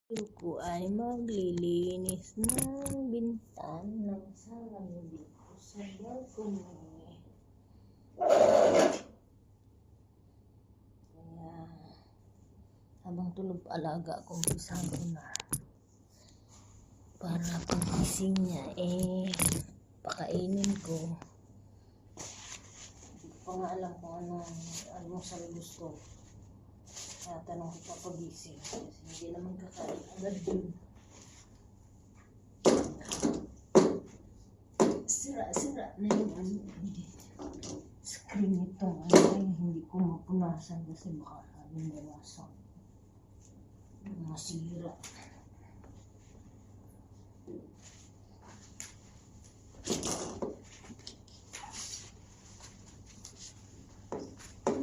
Ko ay maglilinis ng bintan ng salamin dito sa balcony. Kaya habang tulog alaga akong isang na para pagising niya pakainin ko. Hindi ko pa nga alam kung anong almusal gusto. Kaya tanong ko pa pagising kasi hindi naman kakain agad din. Sira na yung screen nito. Hindi ko mapunasan kasi baka sabing buwasan. Masira.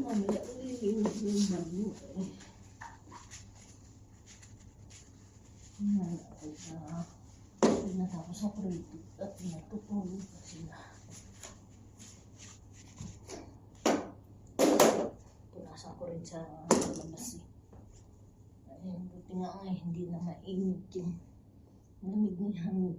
Mamaya ulihin yung bago natapos ako rito at natutulog kasi na punasan ko rin sa labas ayun, buti nga hindi na mainit yung lamig ni hangin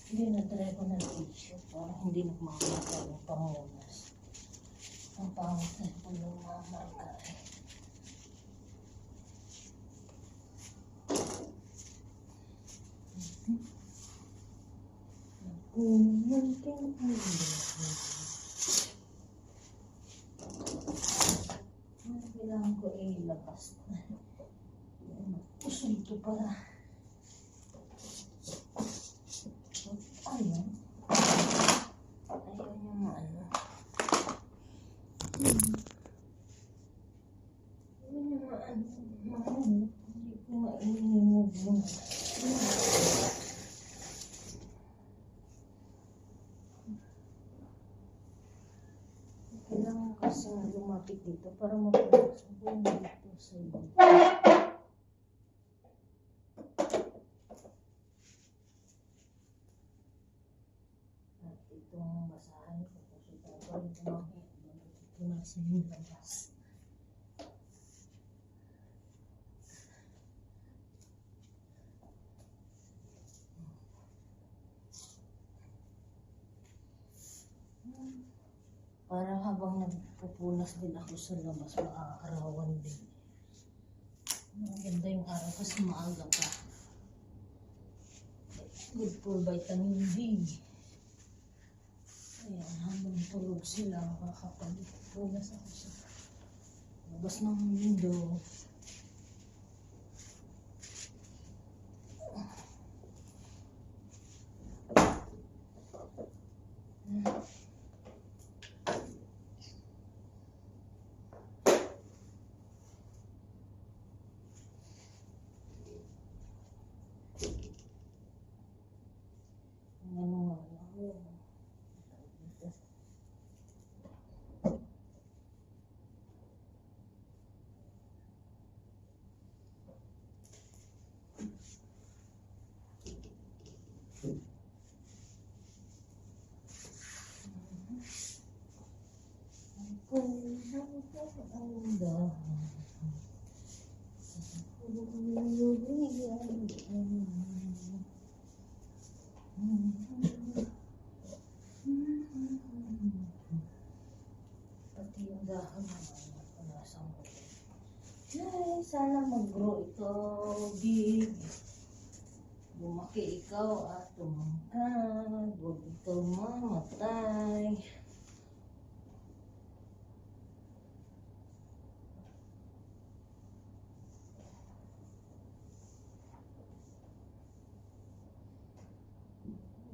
hindi na-try ko ng tissue para hindi nagmamarka yung pangunas. Ang pangit na ito yung mamarka kailangan ko ilabas na. Pusod ito para ayun yung ano ayun yung hindi ko mainimog mo kailangan kasi lumapit dito para mapapasok ko dito sa iyo. Itong basahan ko kasi tapos ito nasa yung labas. Para habang nagpupunas din ako sa labas, maaarawan din. Maganda yung araw kasi maaga pa. Good for vitamin D. Ayan, habang tulog sila, makakapag-punas ako sa labas ng window. Pati yung dahon punasan ko. Ay, sana mag-grow ito big. Lumaki ikaw at tumangkad. Huwag ito mamatay.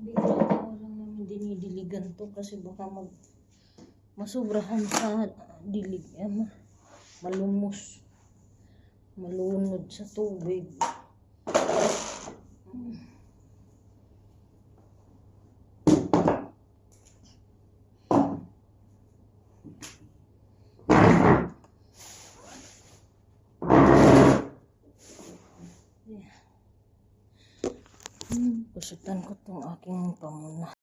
Bigla ko lang namin dinidiligan to kasi baka masubrahan sa dilig. Malumos. Malunod sa tubig. Kusutan ko tong aking pamuna.